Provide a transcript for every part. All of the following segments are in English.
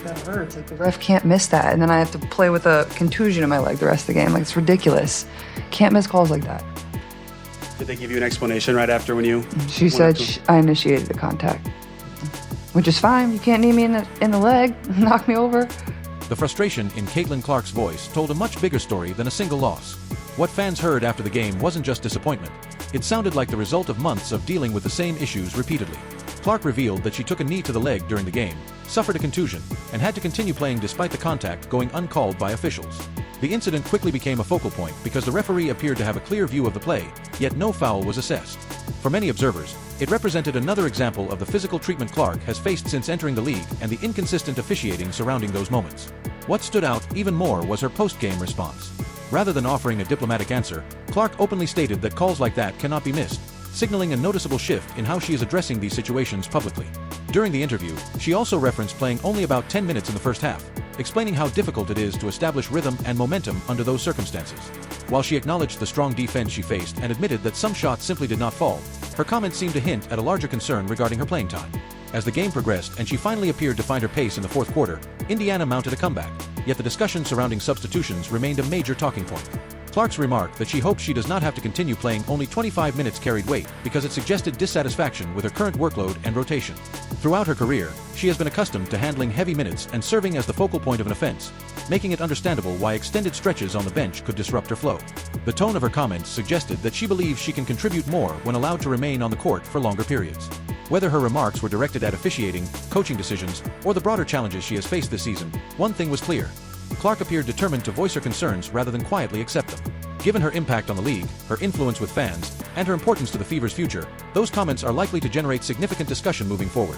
that hurts. Like, the ref can't miss that. And then I have to play with a contusion in my leg the rest of the game. Like, it's ridiculous. Can't miss calls like that. Did they give you an explanation right after when you... She said I initiated the contact, which is fine. You can't knee me in the leg, knock me over. The frustration in Caitlin Clark's voice told a much bigger story than a single loss. What fans heard after the game wasn't just disappointment. It sounded like the result of months of dealing with the same issues repeatedly. Clark revealed that she took a knee to the leg during the game, suffered a contusion, and had to continue playing despite the contact going uncalled by officials. The incident quickly became a focal point because the referee appeared to have a clear view of the play, yet no foul was assessed. For many observers, it represented another example of the physical treatment Clark has faced since entering the league and the inconsistent officiating surrounding those moments. What stood out even more was her post-game response. Rather than offering a diplomatic answer, Clark openly stated that calls like that cannot be missed, signaling a noticeable shift in how she is addressing these situations publicly. During the interview, she also referenced playing only about 10 minutes in the first half, explaining how difficult it is to establish rhythm and momentum under those circumstances. While she acknowledged the strong defense she faced and admitted that some shots simply did not fall, her comments seemed to hint at a larger concern regarding her playing time. As the game progressed and she finally appeared to find her pace in the fourth quarter, Indiana mounted a comeback, yet the discussion surrounding substitutions remained a major talking point. Clark's remark that she hoped she does not have to continue playing only 25 minutes carried weight because it suggested dissatisfaction with her current workload and rotation. Throughout her career, she has been accustomed to handling heavy minutes and serving as the focal point of an offense, making it understandable why extended stretches on the bench could disrupt her flow. The tone of her comments suggested that she believes she can contribute more when allowed to remain on the court for longer periods. Whether her remarks were directed at officiating, coaching decisions, or the broader challenges she has faced this season, one thing was clear. Clark appeared determined to voice her concerns rather than quietly accept them. Given her impact on the league, her influence with fans, and her importance to the Fever's future, those comments are likely to generate significant discussion moving forward.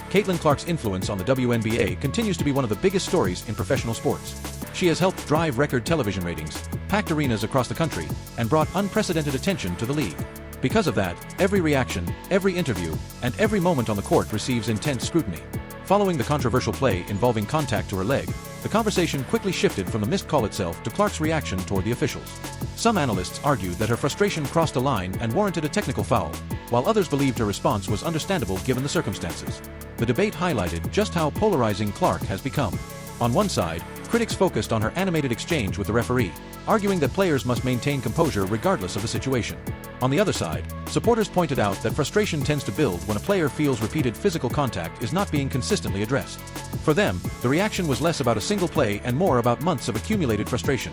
Caitlin Clark's influence on the WNBA continues to be one of the biggest stories in professional sports. She has helped drive record television ratings, packed arenas across the country, and brought unprecedented attention to the league. Because of that, every reaction, every interview, and every moment on the court receives intense scrutiny. Following the controversial play involving contact to her leg, the conversation quickly shifted from the missed call itself to Clark's reaction toward the officials. Some analysts argued that her frustration crossed a line and warranted a technical foul, while others believed her response was understandable given the circumstances. The debate highlighted just how polarizing Clark has become. On one side, critics focused on her animated exchange with the referee, arguing that players must maintain composure regardless of the situation. On the other side, supporters pointed out that frustration tends to build when a player feels repeated physical contact is not being consistently addressed. For them, the reaction was less about a single play and more about months of accumulated frustration.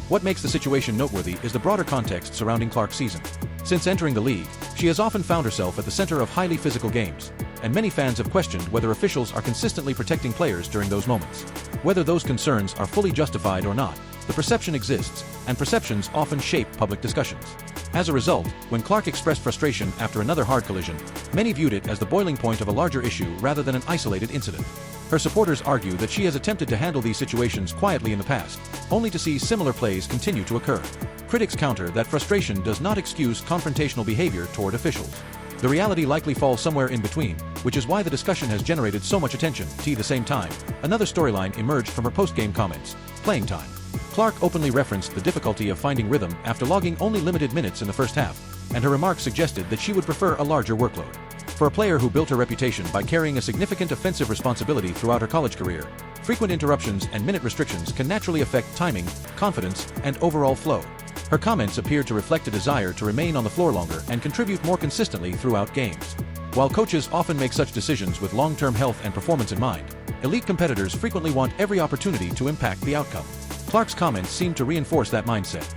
What makes the situation noteworthy is the broader context surrounding Clark's season. Since entering the league, she has often found herself at the center of highly physical games, and many fans have questioned whether officials are consistently protecting players during those moments. Whether those concerns are fully justified or not, the perception exists, and perceptions often shape public discussions. As a result, when Clark expressed frustration after another hard collision, many viewed it as the boiling point of a larger issue rather than an isolated incident. Her supporters argue that she has attempted to handle these situations quietly in the past, only to see similar plays continue to occur. Critics counter that frustration does not excuse confrontational behavior toward officials. The reality likely falls somewhere in between, which is why the discussion has generated so much attention. At the same time, another storyline emerged from her post-game comments: playing time. Clark openly referenced the difficulty of finding rhythm after logging only limited minutes in the first half, and her remarks suggested that she would prefer a larger workload. For a player who built her reputation by carrying a significant offensive responsibility throughout her college career, frequent interruptions and minute restrictions can naturally affect timing, confidence, and overall flow. Her comments appeared to reflect a desire to remain on the floor longer and contribute more consistently throughout games. While coaches often make such decisions with long-term health and performance in mind, elite competitors frequently want every opportunity to impact the outcome. Clark's comments seem to reinforce that mindset.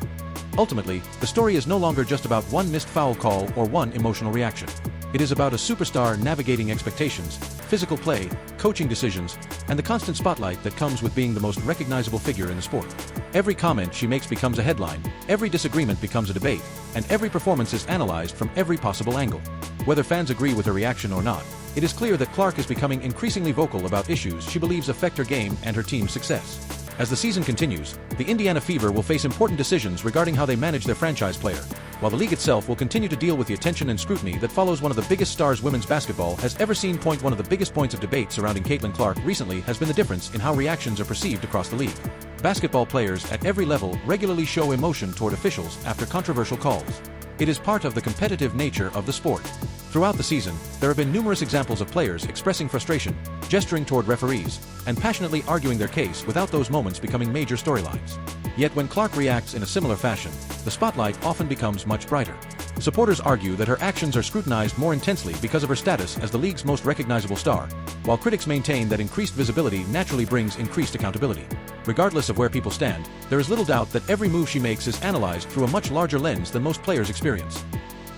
Ultimately, the story is no longer just about one missed foul call or one emotional reaction. It is about a superstar navigating expectations, physical play, coaching decisions, and the constant spotlight that comes with being the most recognizable figure in the sport. Every comment she makes becomes a headline, every disagreement becomes a debate, and every performance is analyzed from every possible angle. Whether fans agree with her reaction or not, it is clear that Clark is becoming increasingly vocal about issues she believes affect her game and her team's success. As the season continues, the Indiana Fever will face important decisions regarding how they manage their franchise player, while the league itself will continue to deal with the attention and scrutiny that follows one of the biggest stars women's basketball has ever seen. One of the biggest points of debate surrounding Caitlin Clark recently has been the difference in how reactions are perceived across the league. Basketball players at every level regularly show emotion toward officials after controversial calls. It is part of the competitive nature of the sport. Throughout the season, there have been numerous examples of players expressing frustration, gesturing toward referees, and passionately arguing their case without those moments becoming major storylines. Yet when Clark reacts in a similar fashion, the spotlight often becomes much brighter. Supporters argue that her actions are scrutinized more intensely because of her status as the league's most recognizable star, while critics maintain that increased visibility naturally brings increased accountability. Regardless of where people stand, there is little doubt that every move she makes is analyzed through a much larger lens than most players experience.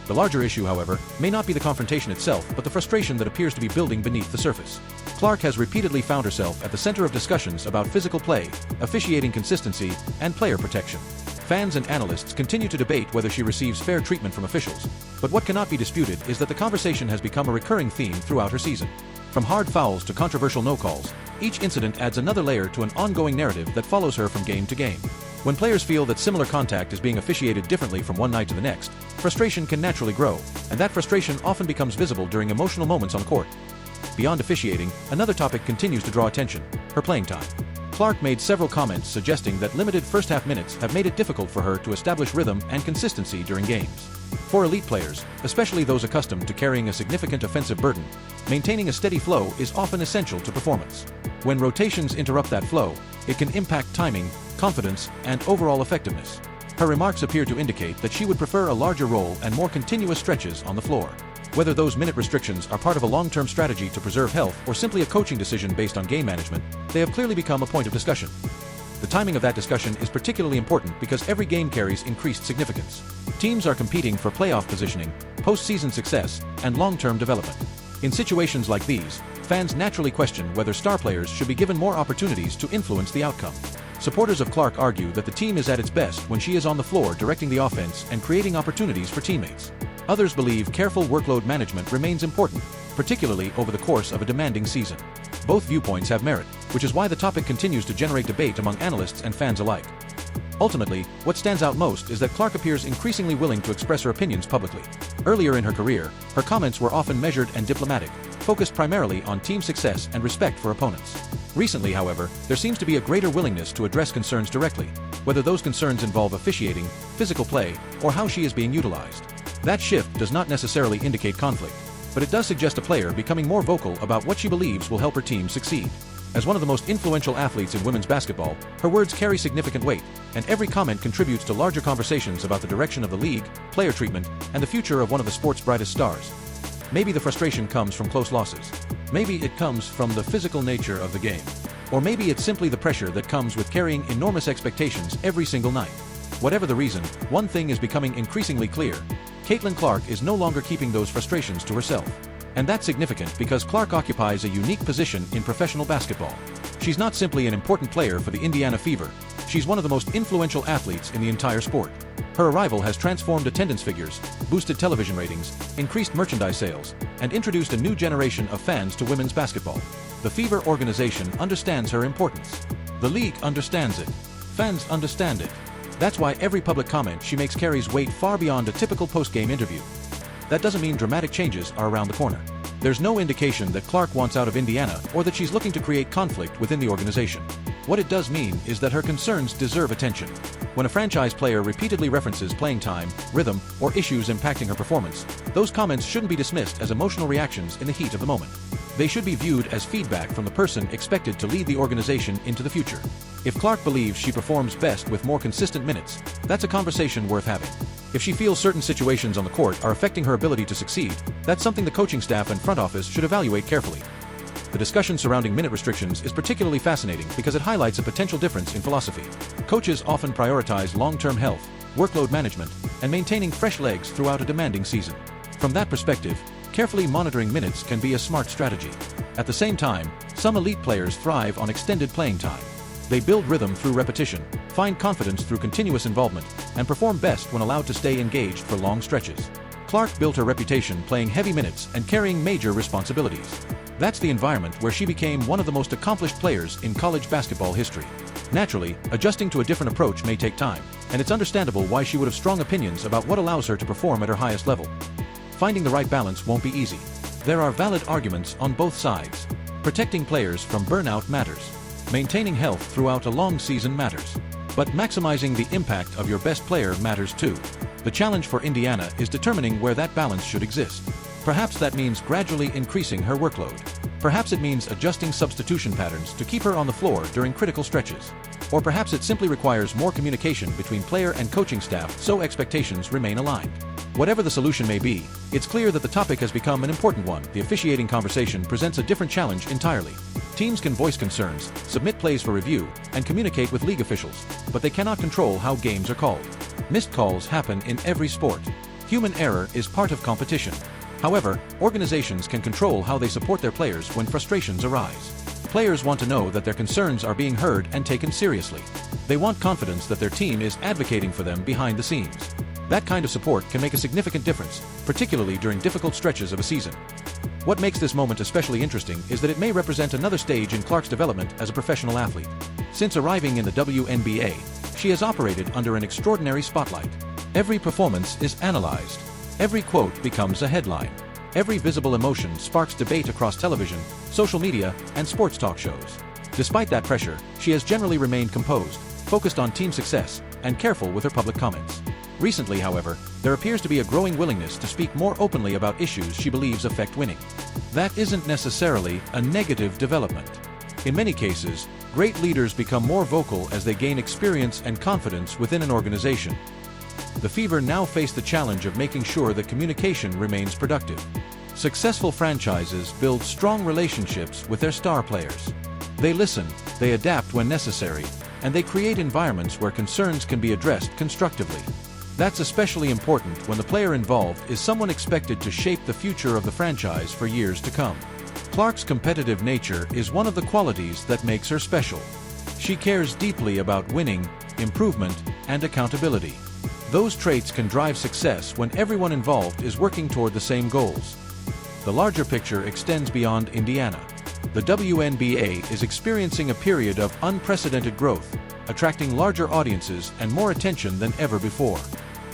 The larger issue, however, may not be the confrontation itself, but the frustration that appears to be building beneath the surface. Clark has repeatedly found herself at the center of discussions about physical play, officiating consistency, and player protection. Fans and analysts continue to debate whether she receives fair treatment from officials, but what cannot be disputed is that the conversation has become a recurring theme throughout her season. From hard fouls to controversial no-calls, each incident adds another layer to an ongoing narrative that follows her from game to game. When players feel that similar contact is being officiated differently from one night to the next, frustration can naturally grow, and that frustration often becomes visible during emotional moments on the court. Beyond officiating, another topic continues to draw attention: her playing time. Clark made several comments suggesting that limited first-half minutes have made it difficult for her to establish rhythm and consistency during games. For elite players, especially those accustomed to carrying a significant offensive burden, maintaining a steady flow is often essential to performance. When rotations interrupt that flow, it can impact timing, confidence, and overall effectiveness. Her remarks appear to indicate that she would prefer a larger role and more continuous stretches on the floor. Whether those minute restrictions are part of a long-term strategy to preserve health or simply a coaching decision based on game management, they have clearly become a point of discussion. The timing of that discussion is particularly important because every game carries increased significance. Teams are competing for playoff positioning, postseason success, and long-term development. In situations like these, fans naturally question whether star players should be given more opportunities to influence the outcome. Supporters of Clark argue that the team is at its best when she is on the floor directing the offense and creating opportunities for teammates. Others believe careful workload management remains important, particularly over the course of a demanding season. Both viewpoints have merit, which is why the topic continues to generate debate among analysts and fans alike. Ultimately, what stands out most is that Clark appears increasingly willing to express her opinions publicly. Earlier in her career, her comments were often measured and diplomatic, focused primarily on team success and respect for opponents. Recently, however, there seems to be a greater willingness to address concerns directly, whether those concerns involve officiating, physical play, or how she is being utilized. That shift does not necessarily indicate conflict, but it does suggest a player becoming more vocal about what she believes will help her team succeed. As one of the most influential athletes in women's basketball, her words carry significant weight, and every comment contributes to larger conversations about the direction of the league, player treatment, and the future of one of the sport's brightest stars. Maybe the frustration comes from close losses. Maybe it comes from the physical nature of the game. Or maybe it's simply the pressure that comes with carrying enormous expectations every single night. Whatever the reason, one thing is becoming increasingly clear: Caitlin Clark is no longer keeping those frustrations to herself. And that's significant because Clark occupies a unique position in professional basketball. She's not simply an important player for the Indiana Fever, she's one of the most influential athletes in the entire sport. Her arrival has transformed attendance figures, boosted television ratings, increased merchandise sales, and introduced a new generation of fans to women's basketball. The Fever organization understands her importance. The league understands it. Fans understand it. That's why every public comment she makes carries weight far beyond a typical post-game interview. That doesn't mean dramatic changes are around the corner. There's no indication that Clark wants out of Indiana or that she's looking to create conflict within the organization. What it does mean is that her concerns deserve attention. When a franchise player repeatedly references playing time, rhythm, or issues impacting her performance, those comments shouldn't be dismissed as emotional reactions in the heat of the moment. They should be viewed as feedback from the person expected to lead the organization into the future. If Clark believes she performs best with more consistent minutes, that's a conversation worth having. If she feels certain situations on the court are affecting her ability to succeed, that's something the coaching staff and front office should evaluate carefully. The discussion surrounding minute restrictions is particularly fascinating because it highlights a potential difference in philosophy. Coaches often prioritize long-term health, workload management, and maintaining fresh legs throughout a demanding season. From that perspective, carefully monitoring minutes can be a smart strategy. At the same time, some elite players thrive on extended playing time. They build rhythm through repetition, find confidence through continuous involvement, and perform best when allowed to stay engaged for long stretches. Clark built her reputation playing heavy minutes and carrying major responsibilities. That's the environment where she became one of the most accomplished players in college basketball history. Naturally, adjusting to a different approach may take time, and it's understandable why she would have strong opinions about what allows her to perform at her highest level. Finding the right balance won't be easy. There are valid arguments on both sides. Protecting players from burnout matters. Maintaining health throughout a long season matters. But maximizing the impact of your best player matters too. The challenge for Indiana is determining where that balance should exist. Perhaps that means gradually increasing her workload. Perhaps it means adjusting substitution patterns to keep her on the floor during critical stretches. Or perhaps it simply requires more communication between player and coaching staff so expectations remain aligned. Whatever the solution may be, it's clear that the topic has become an important one. The officiating conversation presents a different challenge entirely. Teams can voice concerns, submit plays for review, and communicate with league officials, but they cannot control how games are called. Missed calls happen in every sport. Human error is part of competition. However, organizations can control how they support their players when frustrations arise. Players want to know that their concerns are being heard and taken seriously. They want confidence that their team is advocating for them behind the scenes. That kind of support can make a significant difference, particularly during difficult stretches of a season. What makes this moment especially interesting is that it may represent another stage in Clark's development as a professional athlete. Since arriving in the WNBA, she has operated under an extraordinary spotlight. Every performance is analyzed. Every quote becomes a headline. Every visible emotion sparks debate across television, social media, and sports talk shows. Despite that pressure, she has generally remained composed, focused on team success, and careful with her public comments. Recently, however, there appears to be a growing willingness to speak more openly about issues she believes affect winning. That isn't necessarily a negative development. In many cases, great leaders become more vocal as they gain experience and confidence within an organization. The Fever now face the challenge of making sure that communication remains productive. Successful franchises build strong relationships with their star players. They listen, they adapt when necessary, and they create environments where concerns can be addressed constructively. That's especially important when the player involved is someone expected to shape the future of the franchise for years to come. Clark's competitive nature is one of the qualities that makes her special. She cares deeply about winning, improvement, and accountability. Those traits can drive success when everyone involved is working toward the same goals. The larger picture extends beyond Indiana. The WNBA is experiencing a period of unprecedented growth, attracting larger audiences and more attention than ever before.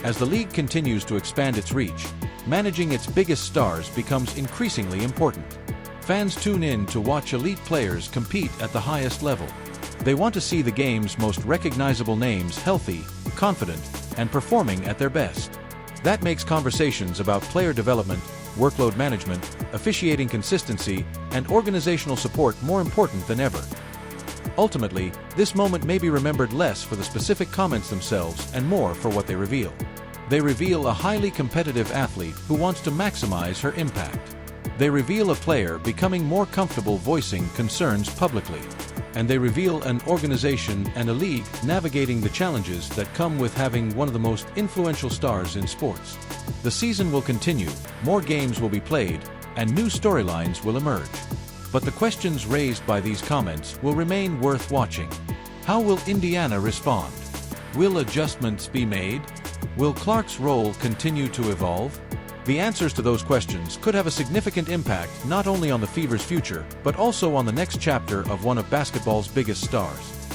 As the league continues to expand its reach, managing its biggest stars becomes increasingly important. Fans tune in to watch elite players compete at the highest level. They want to see the game's most recognizable names healthy, confident, and performing at their best. That makes conversations about player development, workload management, officiating consistency, and organizational support more important than ever. Ultimately, this moment may be remembered less for the specific comments themselves and more for what they reveal. They reveal a highly competitive athlete who wants to maximize her impact. They reveal a player becoming more comfortable voicing concerns publicly. And they reveal an organization and a league navigating the challenges that come with having one of the most influential stars in sports. The season will continue, more games will be played, and new storylines will emerge. But the questions raised by these comments will remain worth watching. How will Indiana respond? Will adjustments be made? Will Clark's role continue to evolve? The answers to those questions could have a significant impact not only on the Fever's future, but also on the next chapter of one of basketball's biggest stars.